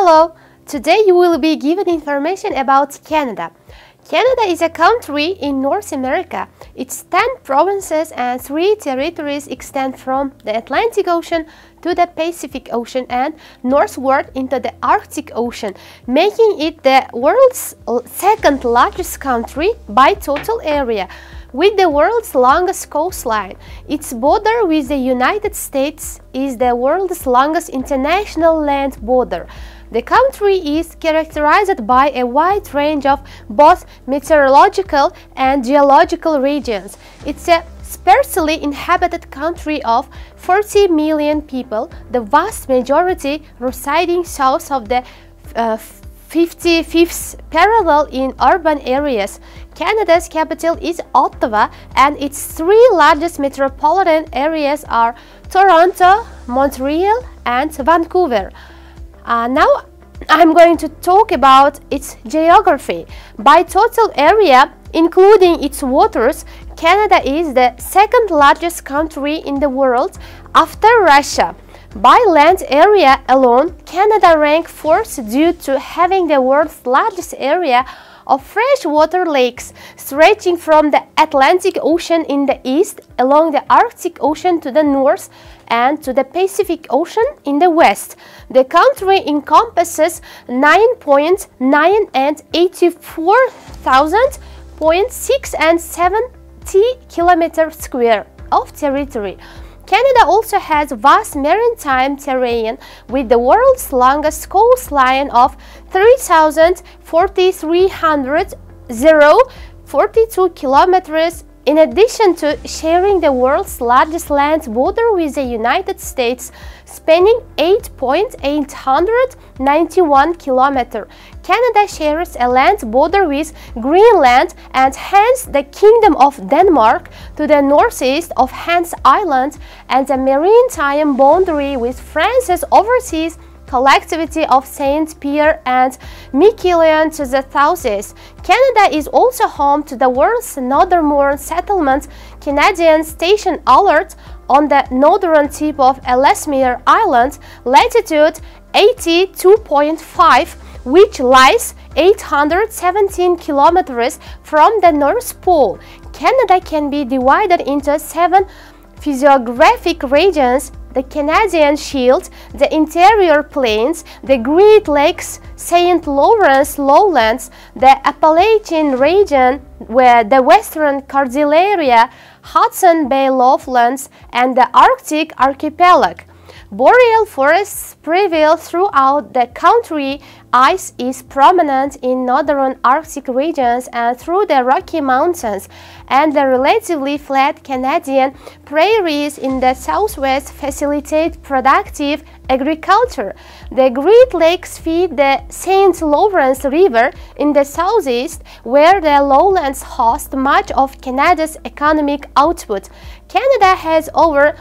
Hello! Today you will be given information about Canada. Canada is a country in North America. Its 10 provinces and 3 territories extend from the Atlantic Ocean to the Pacific Ocean and northward into the Arctic Ocean, making it the world's second largest country by total area, with the world's longest coastline. Its border with the United States is the world's longest international land border. The country is characterized by a wide range of both meteorological and geological regions. It's a sparsely inhabited country of 40 million people, the vast majority residing south of the 55th parallel in urban areas. Canada's capital is Ottawa, and its 3 largest metropolitan areas are Toronto, Montreal, and Vancouver. Now I'm going to talk about its geography. By total area, including its waters, Canada is the second largest country in the world after Russia. By land area alone, Canada ranks 4th due to having the world's largest area of freshwater lakes, stretching from the Atlantic Ocean in the east, along the Arctic Ocean to the north, and to the Pacific Ocean in the west. The country encompasses 9.9 and 84,000.6 and 70 kilometers square of territory. Canada also has vast maritime terrain with the world's longest coastline of 3,442 kilometers. In addition to sharing the world's largest land border with the United States, spanning 8.891 kilometers, Canada shares a land border with Greenland and hence the Kingdom of Denmark to the northeast of Hans Island, and a maritime boundary with France's overseas collectivity of Saint Pierre and Miquelon to the southeast. Canada is also home to the world's northernmost settlement, Canadian Station Alert, on the northern tip of Ellesmere Island, latitude 82.5, which lies 817 kilometers from the North Pole. Canada can be divided into 7 physiographic regions: the Canadian Shield, the Interior Plains, the Great Lakes, St. Lawrence Lowlands, the Appalachian region, where the Western Cordillera, Hudson Bay Lowlands, and the Arctic Archipelago. Boreal forests prevail throughout the country. Ice is prominent in northern Arctic regions and through the Rocky Mountains, and the relatively flat Canadian prairies in the southwest facilitate productive agriculture. The Great Lakes feed the St. Lawrence River in the southeast, where the lowlands host much of Canada's economic output. Canada has over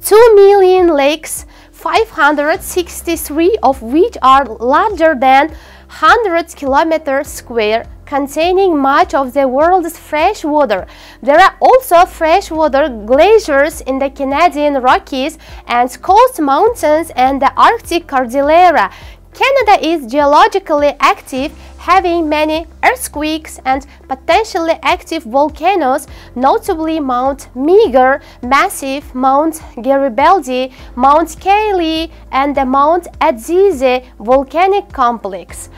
2 million lakes, 563 of which are larger than 100 kilometers square, containing much of the world's fresh water. There are also freshwater glaciers in the Canadian Rockies and coast mountains and the Arctic Cordillera. Canada is geologically active, having many earthquakes and potentially active volcanoes, notably Mount Meager, Massif, Mount Garibaldi, Mount Cayley, and the Mount Adzize volcanic complex.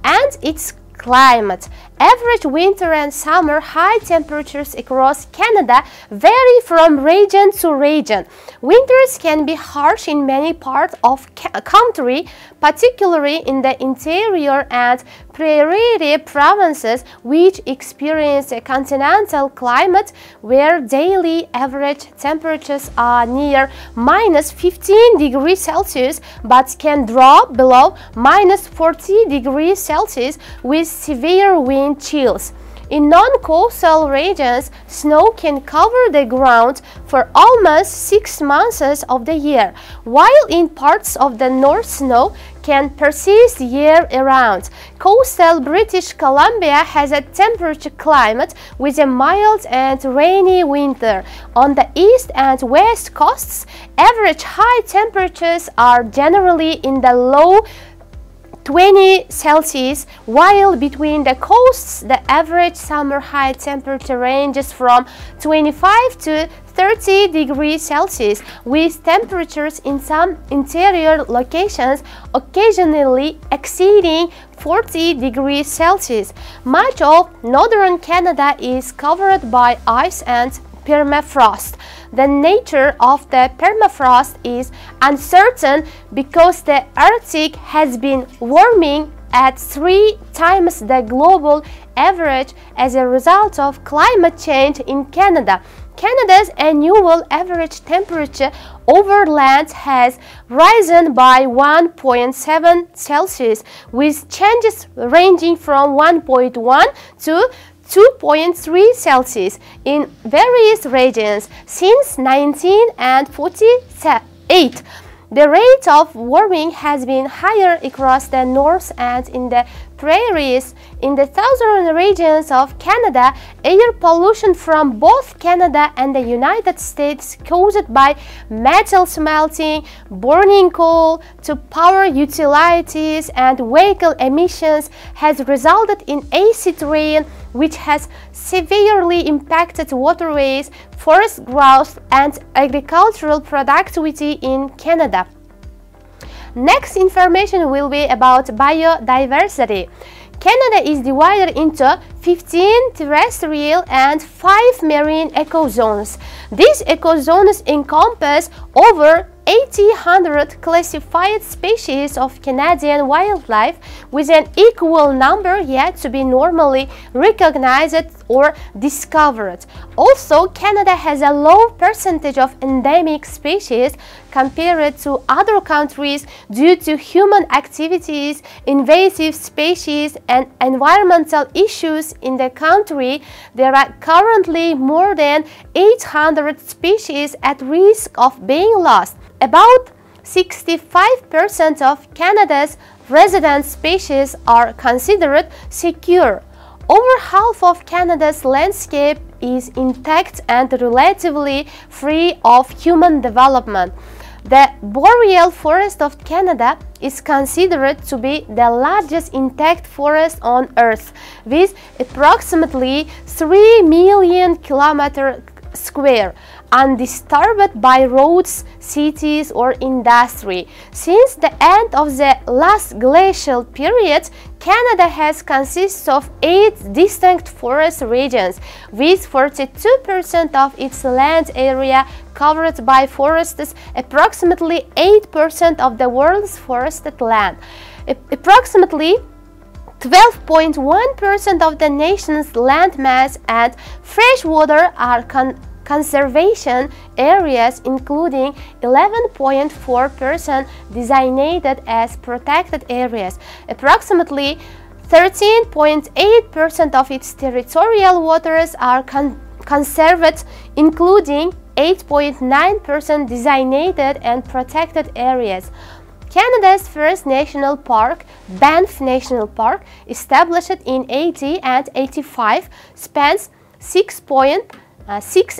And its climate. Average winter and summer high temperatures across Canada vary from region to region. Winters can be harsh in many parts of country, particularly in the interior and prairie provinces, which experience a continental climate where daily average temperatures are near -15 degrees Celsius but can drop below -40 degrees Celsius with severe wind chills. In non-coastal regions, snow can cover the ground for almost 6 months of the year, while in parts of the north snow can persist year-round. Coastal British Columbia has a temperate climate with a mild and rainy winter. On the east and west coasts, average high temperatures are generally in the low 20 Celsius, while between the coasts the average summer high temperature ranges from 25 to 30 degrees Celsius, with temperatures in some interior locations occasionally exceeding 40 degrees Celsius. Much of northern Canada is covered by ice and permafrost. The nature of the permafrost is uncertain because the Arctic has been warming at 3 times the global average as a result of climate change in Canada. Canada's annual average temperature over land has risen by 1.7 Celsius, with changes ranging from 1.1 to 2.3 Celsius in various regions since 1948. The rate of warming has been higher across the north and in the prairies. In the southern regions of Canada, air pollution from both Canada and the United States caused by metal smelting, burning coal to power utilities, and vehicle emissions has resulted in acid rain, which has severely impacted waterways, forest growth, and agricultural productivity in Canada. Next information will be about biodiversity. Canada is divided into 15 terrestrial and 5 marine ecozones. These ecozones encompass over 1,800 classified species of Canadian wildlife, with an equal number yet to be normally recognized or discovered. Also, Canada has a low percentage of endemic species compared to other countries due to human activities, invasive species, and environmental issues in the country. There are currently more than 800 species at risk of being lost. About 65% of Canada's resident species are considered secure. Over half of Canada's landscape is intact and relatively free of human development. The boreal forest of Canada is considered to be the largest intact forest on Earth, with approximately 3 million kilometers square, undisturbed by roads, cities, or industry. Since the end of the last glacial period, Canada has consisted of 8 distinct forest regions, with 42% of its land area covered by forests, approximately 8% of the world's forested land. Approximately 12.1% of the nation's landmass and freshwater are conservation areas, including 11.4% designated as protected areas. Approximately 13.8% of its territorial waters are conserved, including 8.9% designated and protected areas. Canada's first national park, Banff National Park, established in 1880 and 1885, spans 6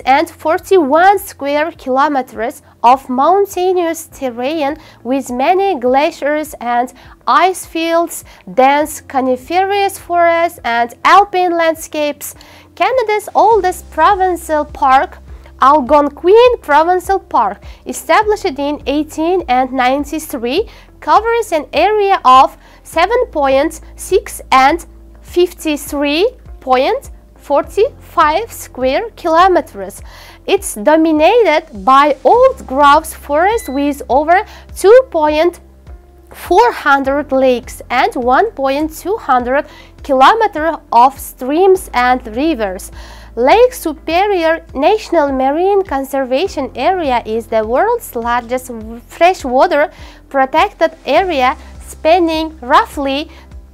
and 41 square kilometers of mountainous terrain with many glaciers and ice fields, dense coniferous forests, and alpine landscapes. Canada's oldest provincial park, Algonquin Provincial Park, established in 1893, covers an area of 7.6 and 53.45 square kilometers. It's dominated by old growth forest with over 2,400 lakes and 1,200 kilometers of streams and rivers. Lake Superior National Marine Conservation Area is the world's largest freshwater protected area, spanning roughly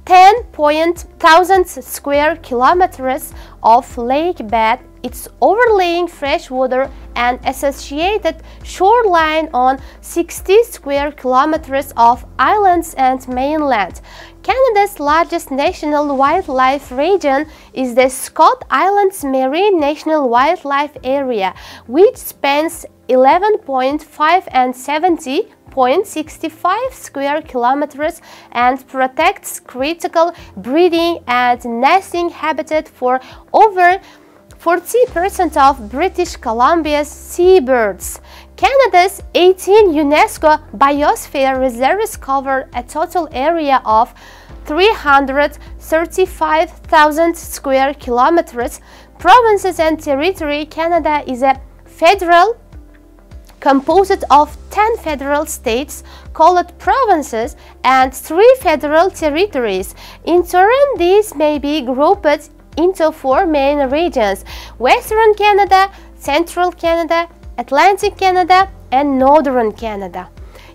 10,000 square kilometers of lake bed. It's overlaying freshwater and associated shoreline on 60 square kilometers of islands and mainland. Canada's largest national wildlife region is the Scott Islands Marine National Wildlife Area, which spans 11.5 and 70 5.65 square kilometers and protects critical breeding and nesting habitat for over 40% of British Columbia's seabirds. Canada's 18 UNESCO biosphere reserves cover a total area of 335,000 square kilometers. Provinces and territory. Canada is a federal composed of 10 federal states called provinces and 3 federal territories. In turn, these may be grouped into 4 main regions: Western Canada, Central Canada, Atlantic Canada, and Northern Canada.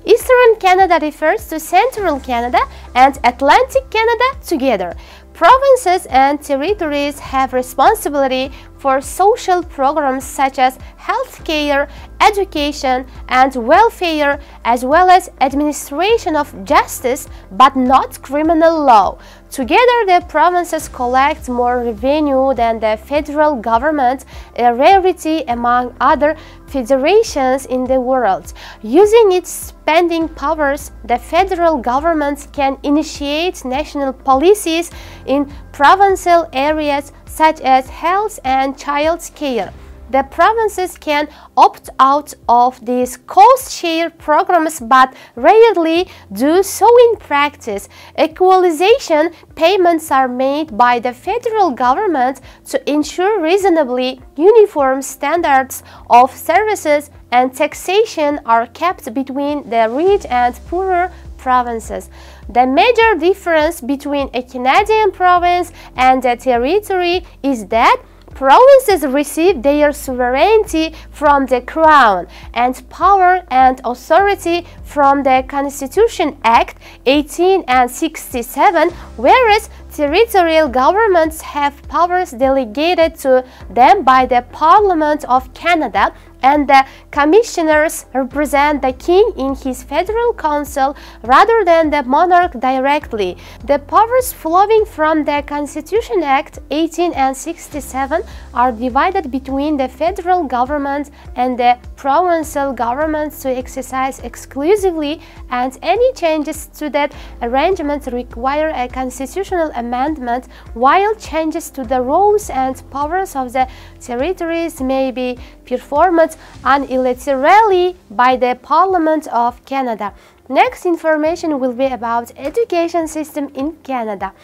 Eastern Canada refers to Central Canada and Atlantic Canada together. Provinces and territories have responsibility for social programs such as healthcare, education, and welfare, as well as administration of justice, but not criminal law. Together, the provinces collect more revenue than the federal government, a rarity among other federations in the world. Using its spending powers, the federal government can initiate national policies in provincial areas such as health and child care. The provinces can opt out of these cost-share programs but rarely do so in practice. Equalization payments are made by the federal government to ensure reasonably uniform standards of services, and taxation are kept between the rich and poorer provinces. The major difference between a Canadian province and a territory is that provinces receive their sovereignty from the Crown and power and authority from the Constitution Act 1867, whereas territorial governments have powers delegated to them by the Parliament of Canada, and the commissioners represent the king in his federal council rather than the monarch directly. The powers flowing from the Constitution Act 1867 are divided between the federal government and the provincial governments to exercise exclusively, and any changes to that arrangement require a constitutional amendment, while changes to the roles and powers of the territories may be performed unilaterally by the Parliament of Canada. Next information will be about education system in Canada.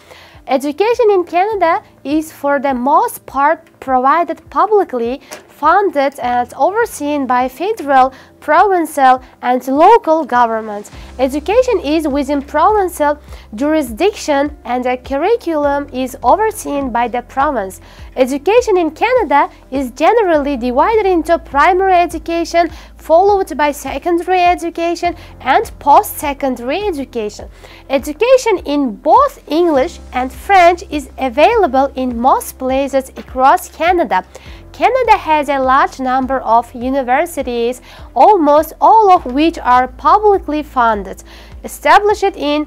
Education in Canada is for the most part provided publicly, funded and overseen by federal, provincial and local governments. Education is within provincial jurisdiction and the curriculum is overseen by the province. Education in Canada is generally divided into primary education, followed by secondary education and post-secondary education. Education in both English and French is available in most places across Canada. Canada has a large number of universities, almost all of which are publicly funded. Established in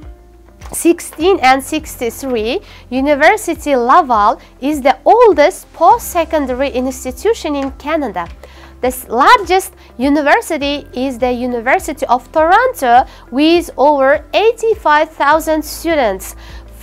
1663, University Laval is the oldest post-secondary institution in Canada. The largest university is the University of Toronto with over 85,000 students.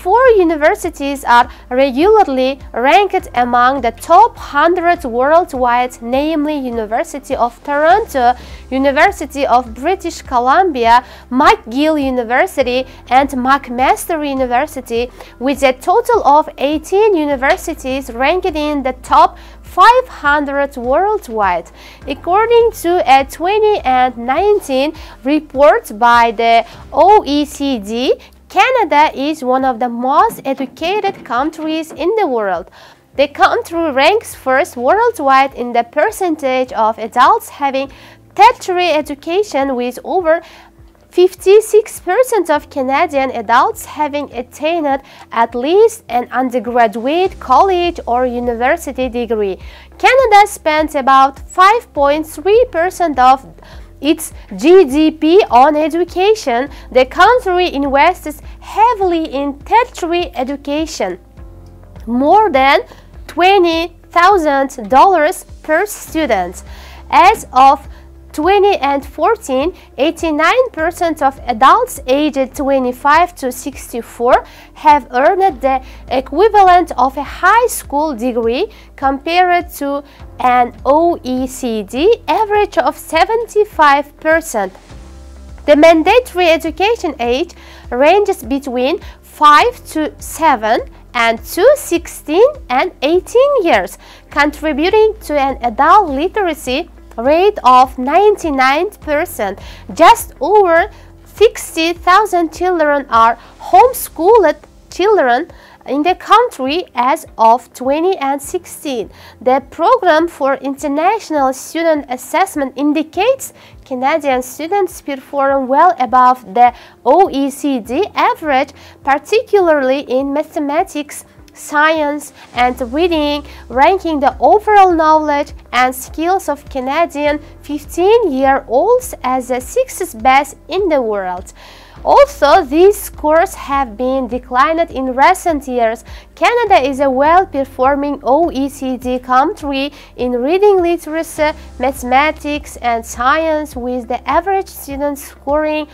4 universities are regularly ranked among the top 100 worldwide, namely University of Toronto, University of British Columbia, McGill University, and McMaster University, with a total of 18 universities ranked in the top 500 worldwide. According to a 2019 report by the OECD, Canada is one of the most educated countries in the world. The country ranks first worldwide in the percentage of adults having tertiary education, with over 56% of Canadian adults having attained at least an undergraduate college or university degree. Canada spends about 5.3% of its GDP on education. The country invests heavily in tertiary education, more than $20,000 per student. As of 20 and 14, 89% of adults aged 25 to 64 have earned the equivalent of a high school degree compared to an OECD average of 75%. The mandatory education age ranges between 5 to 7 and to 16 and 18 years, contributing to an adult literacy rate of 99%. Just over 60,000 children are homeschooled children in the country as of 2016. The Program for International Student Assessment indicates Canadian students perform well above the OECD average, particularly in mathematics, science, and reading, ranking the overall knowledge and skills of Canadian 15-year-olds as the sixth best in the world. Also, these scores have been declined in recent years. Canada is a well-performing OECD country in reading literacy, mathematics, and science, with the average student scoring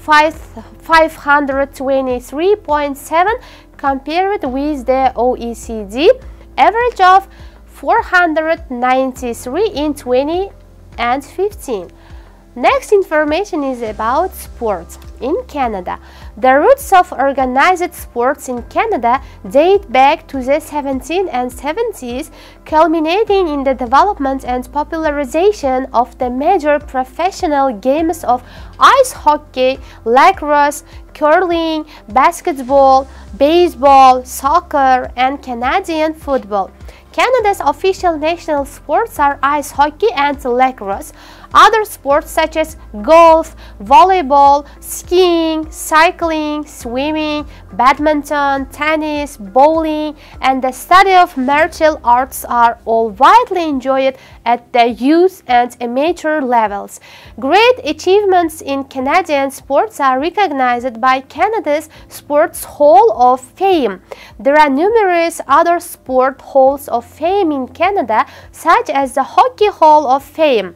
523.7 compared with the OECD average of 493 in 2015. Next information is about sports in Canada. The roots of organized sports in Canada date back to the 1770s, culminating in the development and popularization of the major professional games of ice hockey, lacrosse, curling, basketball, baseball, soccer, and Canadian football. Canada's official national sports are ice hockey and lacrosse. Other sports such as golf, volleyball, skiing, cycling, swimming, badminton, tennis, bowling, and the study of martial arts are all widely enjoyed at the youth and amateur levels. Great achievements in Canadian sports are recognized by Canada's Sports Hall of Fame. There are numerous other sport halls of fame in Canada, such as the Hockey Hall of Fame.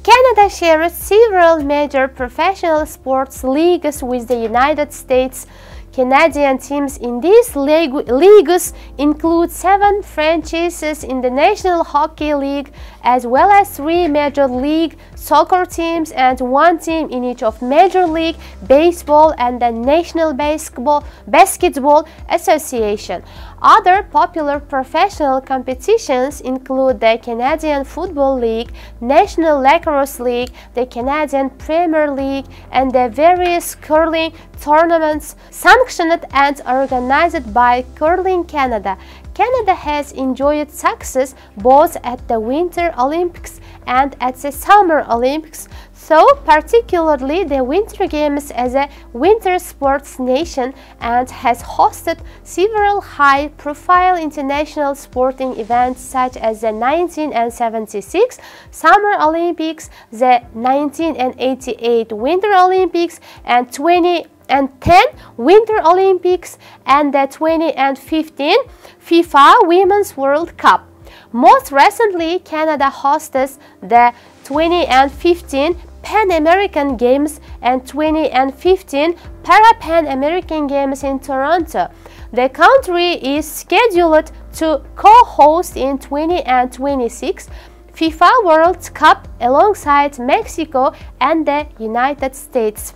Canada shares several major professional sports leagues with the United States. Canadian teams in these leagues include 7 franchises in the National Hockey League, as well as 3 Major League Soccer teams and 1 team in each of Major League Baseball and the National Basketball Association. Other popular professional competitions include the Canadian Football League, National Lacrosse League, the Canadian Premier League, and the various curling tournaments sanctioned and organized by Curling Canada. Canada has enjoyed success both at the Winter Olympics and at the Summer Olympics, so particularly the Winter Games as a winter sports nation, and has hosted several high-profile international sporting events such as the 1976 Summer Olympics, the 1988 Winter Olympics, and 2010 Winter Olympics, and the 2015 FIFA Women's World Cup. Most recently, Canada hosts the 2015 Pan American Games and 2015 Para-Pan American Games in Toronto. The country is scheduled to co-host in 2026 FIFA World Cup alongside Mexico and the United States.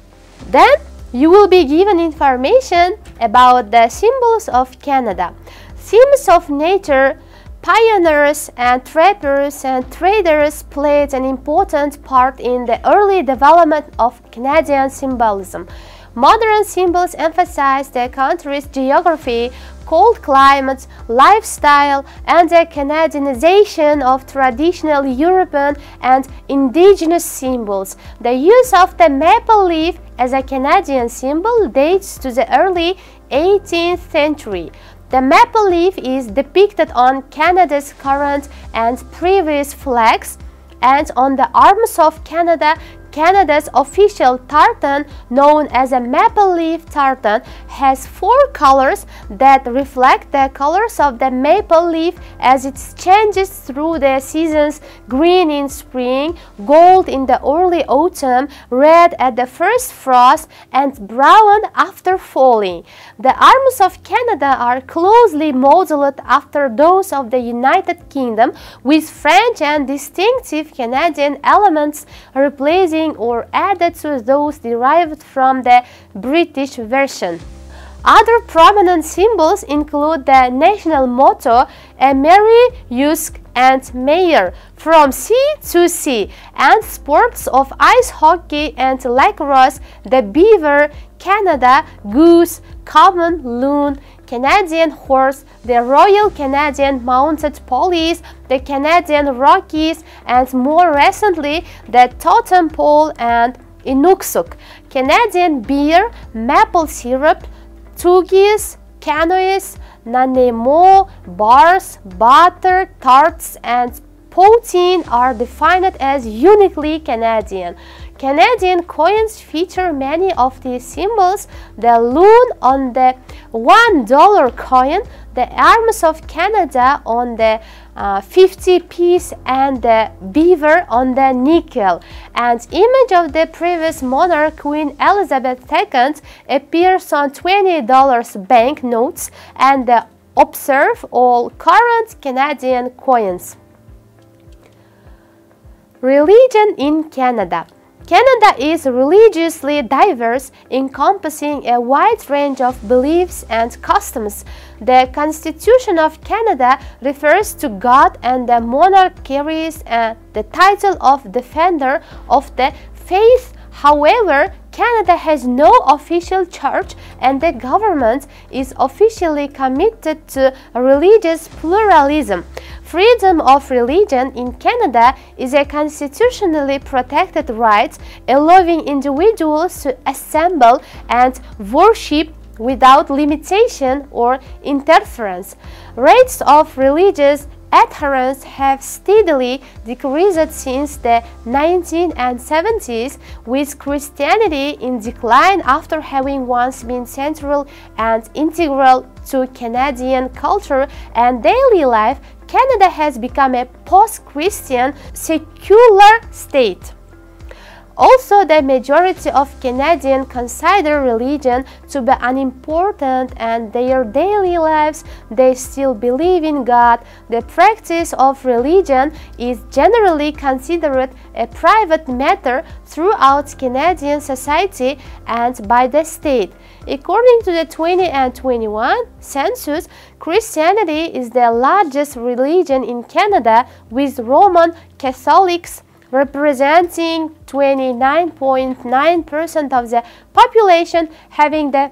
Then you will be given information about the symbols of Canada. Themes of nature, pioneers and trappers and traders played an important part in the early development of Canadian symbolism. Modern symbols emphasize the country's geography, cold climate, lifestyle, and the Canadianization of traditional European and indigenous symbols. The use of the maple leaf as a Canadian symbol dates to the early 18th century. The maple leaf is depicted on Canada's current and previous flags, and on the arms of Canada, Canada's official tartan, known as a maple leaf tartan, has 4 colors that reflect the colors of the maple leaf as it changes through the seasons: green in spring, gold in the early autumn, red at the first frost, and brown after falling. The arms of Canada are closely modeled after those of the United Kingdom, with French and distinctive Canadian elements replacing or added to those derived from the British version. Other prominent symbols include the national motto, Emery, Usk, and Mayor, from sea to sea, and sports of ice hockey and lacrosse, the beaver, Canada, goose, common loon, Canadian horse, the Royal Canadian Mounted Police, the Canadian Rockies, and more recently the totem pole and Inuksuk, Canadian beer, maple syrup, tuggies, canoes, nanemo, bars, butter, tarts, and poutine are defined as uniquely Canadian. Canadian coins feature many of these symbols: the loon on the $1 coin, the arms of Canada on the 50 piece, and the beaver on the nickel. An image of the previous monarch, Queen Elizabeth II, appears on $20 banknotes, and observe all current Canadian coins. Religion in Canada. Canada is religiously diverse, encompassing a wide range of beliefs and customs. The Constitution of Canada refers to God, and the monarch carries the title of Defender of the Faith. However, Canada has no official church, and the government is officially committed to religious pluralism. Freedom of religion in Canada is a constitutionally protected right, allowing individuals to assemble and worship without limitation or interference. Rates of religious adherence have steadily decreased since the 1970s, with Christianity in decline after having once been central and integral to Canadian culture and daily life. Canada has become a post-Christian secular state. Also, the majority of Canadians consider religion to be unimportant and their daily lives. They still believe in God. The practice of religion is generally considered a private matter throughout Canadian society and by the state. According to the 20 and 21 census, Christianity is the largest religion in Canada, with Roman Catholics representing 29.9% of the population, having the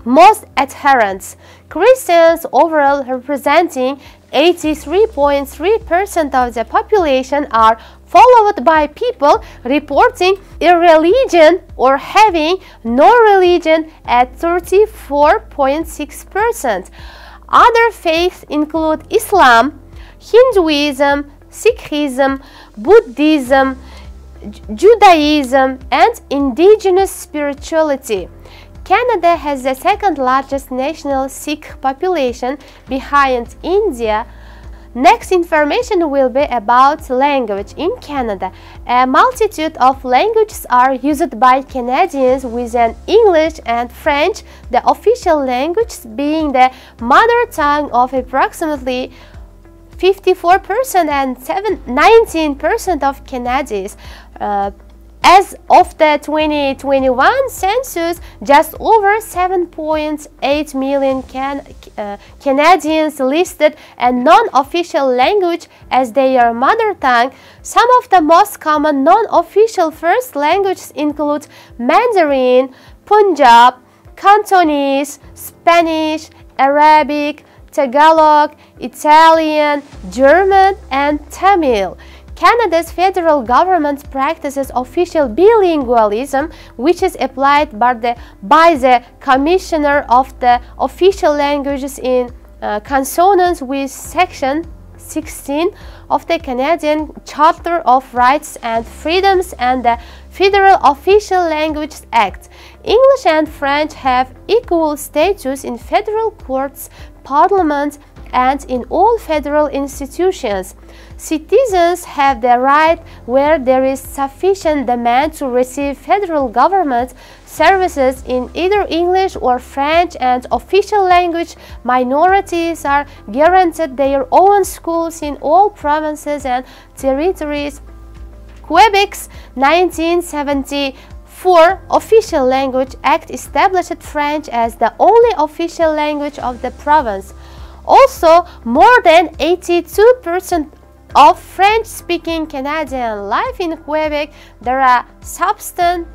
most adherents. Christians overall, representing 83.3% of the population, are followed by people reporting irreligion or having no religion at 34.6%. Other faiths include Islam, Hinduism, Sikhism, Buddhism, Judaism, and indigenous spirituality. Canada has the second largest national Sikh population, behind India. Next information will be about language in Canada. A multitude of languages are used by Canadians, with English and French, the official languages, being the mother tongue of approximately 54% and 19% of Canadians. As of the 2021 census, just over 7.8 million Canadians listed a non-official language as their mother tongue. Some of the most common non-official first languages include Mandarin, Punjab, Cantonese, Spanish, Arabic, Tagalog, Italian, German, and Tamil. Canada's federal government practices official bilingualism, which is applied by the Commissioner of the Official Languages in consonance with Section 16 of the Canadian Charter of Rights and Freedoms and the Federal Official Languages Act. English and French have equal status in federal courts, parliament, and in all federal institutions. Citizens have the right, where there is sufficient demand, to receive federal government services in either English or French, and official language minorities are guaranteed their own schools in all provinces and territories. Quebec's 1974 Official Language Act established French as the only official language of the province. Also, more than 82% of French-speaking Canadians live in Quebec. There are substantial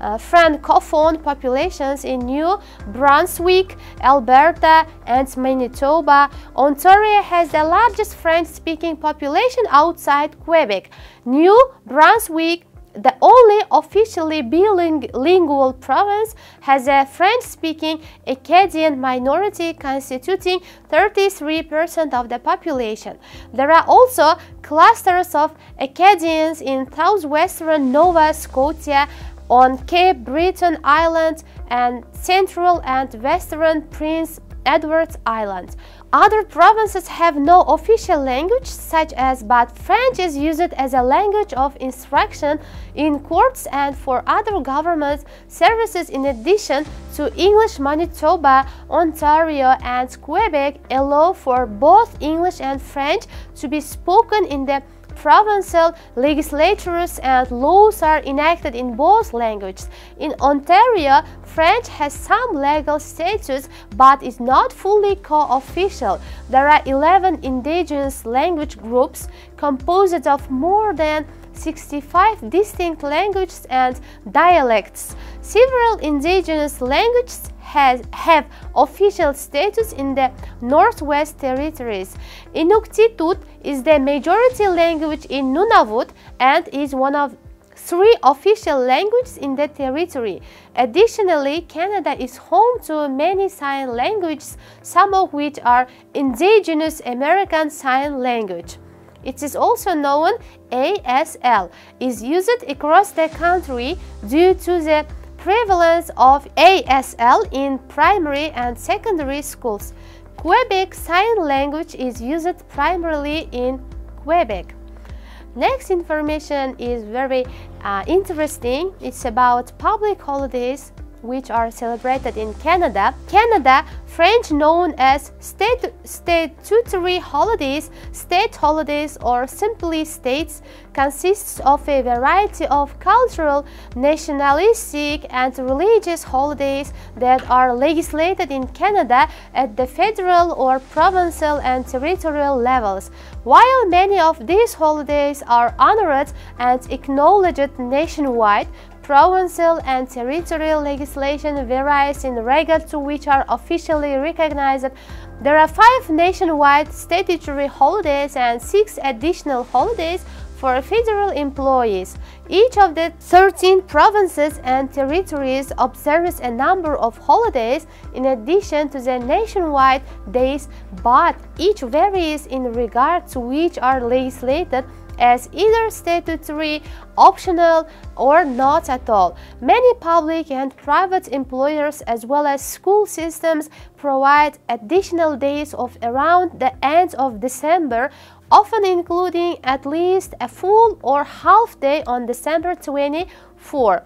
francophone populations in New Brunswick, Alberta, and Manitoba. Ontario has the largest French-speaking population outside Quebec. New Brunswick, the only officially bilingual province, has a French-speaking Acadian minority constituting 33% of the population. There are also clusters of Acadians in southwestern Nova Scotia, on Cape Breton Island, and central and western Prince Edward Island. Other provinces have no official language such as, but French is used as a language of instruction in courts and for other government services. In addition to English, Manitoba, Ontario, and Quebec allow for both English and French to be spoken in the provincial legislatures, and laws are enacted in both languages. In Ontario, French has some legal status but is not fully co-official. There are 11 Indigenous language groups composed of more than 65 distinct languages and dialects. Several Indigenous languages have official status in the Northwest Territories. Inuktitut is the majority language in Nunavut and is one of 3 official languages in the territory. Additionally, Canada is home to many sign languages, some of which are Indigenous American Sign Language. It is also known ASL, is used across the country due to the prevalence of ASL in primary and secondary schools. Quebec Sign Language is used primarily in Quebec. Next information is very interesting. It's about public holidays which are celebrated in Canada. Canada, French known as statutory holidays, state holidays, or simply states, consists of a variety of cultural, nationalistic, and religious holidays that are legislated in Canada at the federal or provincial and territorial levels. While many of these holidays are honored and acknowledged nationwide, provincial and territorial legislation varies in regard to which are officially recognized. There are 5 nationwide statutory holidays and 6 additional holidays for federal employees. Each of the 13 provinces and territories observes a number of holidays in addition to the nationwide days, but each varies in regard to which are legislated as either statutory, optional, or not at all. Many public and private employers as well as school systems provide additional days of around the end of December, often including at least a full or half day on December 24,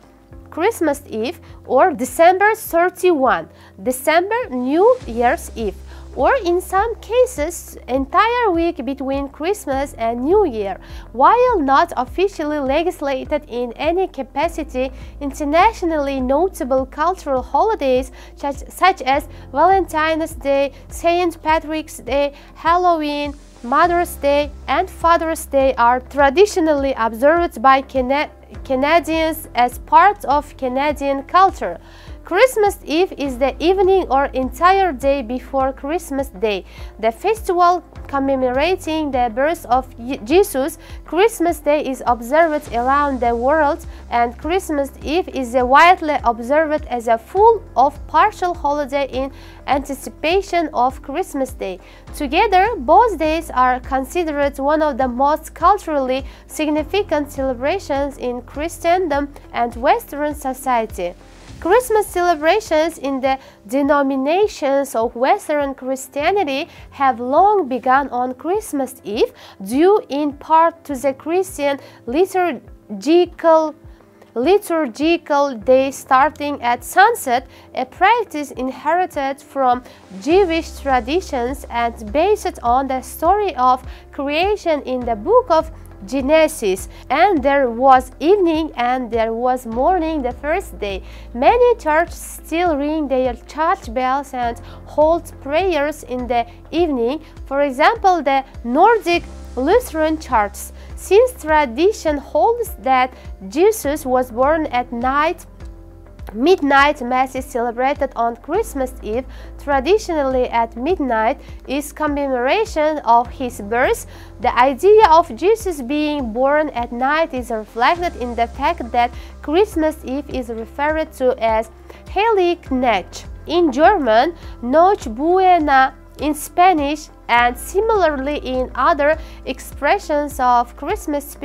Christmas Eve, or December 31, December New Year's Eve, or in some cases entire week between Christmas and New Year. While not officially legislated in any capacity, internationally notable cultural holidays such as Valentine's Day, St. Patrick's Day, Halloween, Mother's Day, and Father's Day are traditionally observed by Canadians as part of Canadian culture. Christmas Eve is the evening or entire day before Christmas Day, the festival commemorating the birth of Jesus. Christmas Day is observed around the world, and Christmas Eve is widely observed as a full or partial holiday in anticipation of Christmas Day. Together, both days are considered one of the most culturally significant celebrations in Christendom and Western society. Christmas celebrations in the denominations of Western Christianity have long begun on Christmas Eve, due in part to the Christian liturgical day starting at sunset, a practice inherited from Jewish traditions and based on the story of creation in the book of Genesis. And there was evening and there was morning the first day. Many churches still ring their church bells and hold prayers in the evening. For example, the Nordic Lutheran churches, since tradition holds that Jesus was born at night, midnight mass is celebrated on Christmas Eve. Traditionally at midnight is commemoration of his birth. The idea of Jesus being born at night is reflected in the fact that Christmas Eve is referred to as Heilige Nacht in German, Noche Buena in Spanish, and similarly in other expressions of Christmas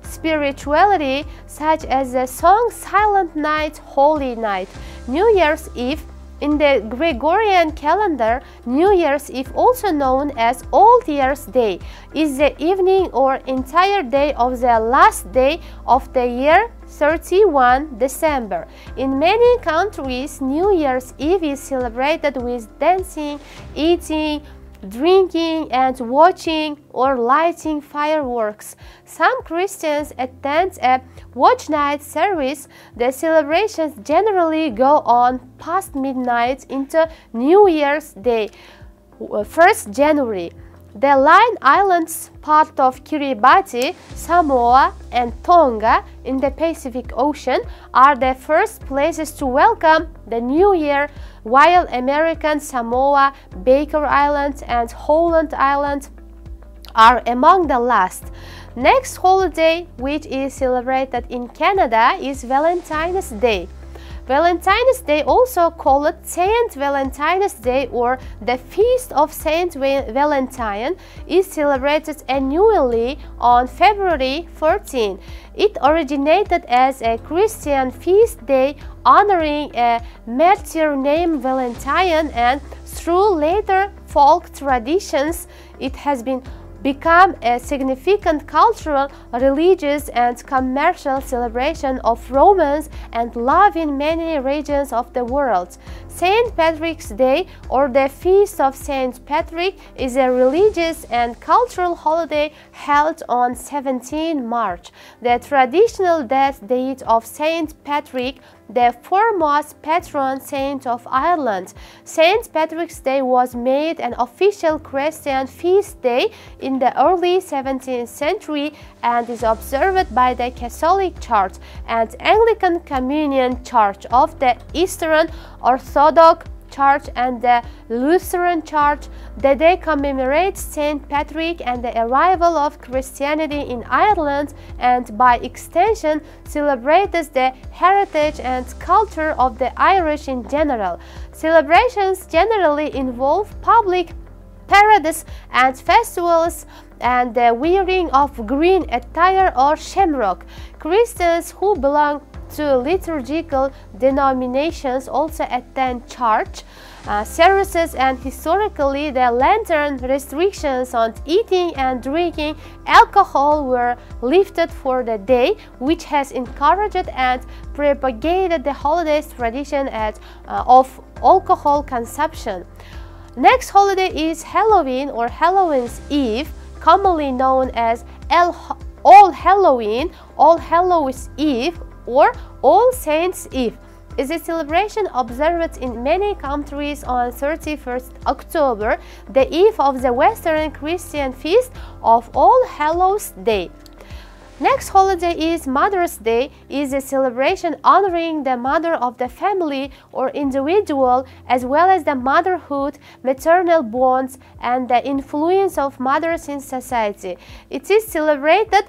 spirituality, such as the song Silent Night, Holy Night. New Year's Eve. In the Gregorian calendar, New Year's Eve, also known as Old Year's Day, is the evening or entire day of the last day of the year, 31 December. In many countries, New Year's Eve is celebrated with dancing, eating, drinking, and watching or lighting fireworks. Some Christians attend a watch night service. The celebrations generally go on past midnight into New Year's Day, 1st January. The Line Islands, part of Kiribati, Samoa, and Tonga in the Pacific Ocean, are the first places to welcome the New Year, while American Samoa, Baker Island, and Holland Island are among the last. Next holiday, which is celebrated in Canada, is Valentine's Day. Valentine's Day, also called Saint Valentine's Day or the Feast of Saint Valentine, is celebrated annually on February 14. It originated as a Christian feast day honoring a martyr named Valentine, and through later folk traditions, it has become a significant cultural, religious, and commercial celebration of romance and love in many regions of the world. St. Patrick's Day, or the Feast of St. Patrick, is a religious and cultural holiday held on 17 March. The traditional death date of St. Patrick, the foremost patron saint of Ireland. St. Patrick's Day was made an official Christian feast day in the early 17th century and is observed by the Catholic Church and Anglican Communion Church of the Eastern Orthodox Church and the Lutheran Church. The day commemorates St. Patrick and the arrival of Christianity in Ireland, and by extension celebrates the heritage and culture of the Irish in general. Celebrations generally involve public parades and festivals and the wearing of green attire or shamrock. Christians who belong to liturgical denominations also attend church services, and historically the lantern restrictions on eating and drinking alcohol were lifted for the day, which has encouraged and propagated the holiday's tradition of alcohol consumption. Next holiday is Halloween or Halloween's Eve, commonly known as All Halloween, All Hallows Eve, or All Saints' Eve. Is a celebration observed in many countries on 31st October, the eve of the Western Christian feast of All Hallows Day. Next holiday is Mother's Day, is a celebration honoring the mother of the family or individual, as well as the motherhood, maternal bonds, and the influence of mothers in society. It is celebrated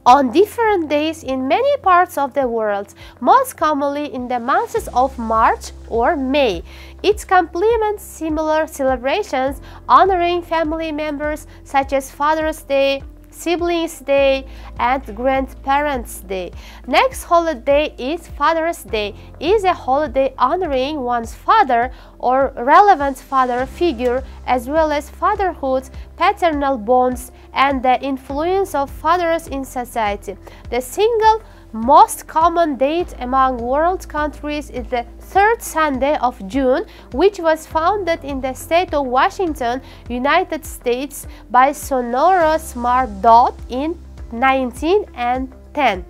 on different days in many parts of the world, most commonly in the months of March or May. It complements similar celebrations honoring family members such as Father's Day, Siblings Day, and Grandparents Day. Next holiday is Father's Day. It is a holiday honoring one's father or relevant father figure, as well as fatherhood, paternal bonds, and the influence of fathers in society. The single most common date among world countries is the third Sunday of June, which was founded in the state of Washington, United States by Sonora Smart Dot in 1910.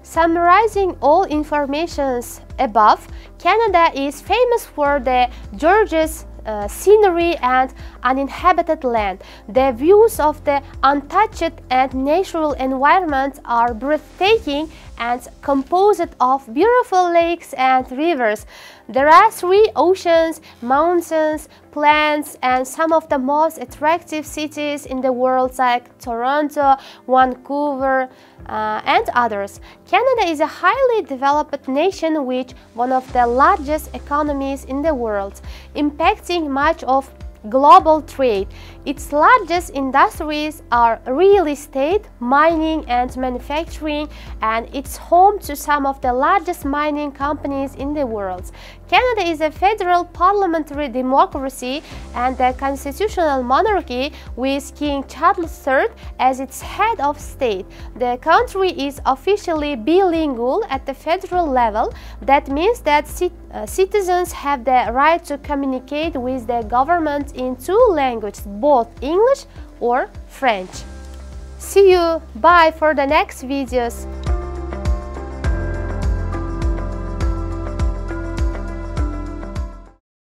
Summarizing all informations above, Canada is famous for the gorgeous scenery and uninhabited land. The views of the untouched and natural environment are breathtaking and composed of beautiful lakes and rivers. There are 3 oceans, mountains, plants, and some of the most attractive cities in the world like Toronto, Vancouver, and others. Canada is a highly developed nation with one of the largest economies in the world, impacting much of global trade. Its largest industries are real estate, mining, and manufacturing, and it's home to some of the largest mining companies in the world. Canada is a federal parliamentary democracy and a constitutional monarchy with King Charles III as its head of state. The country is officially bilingual at the federal level. That means that citizens have the right to communicate with the government in 2 languages, both English or French. See you, bye for the next videos.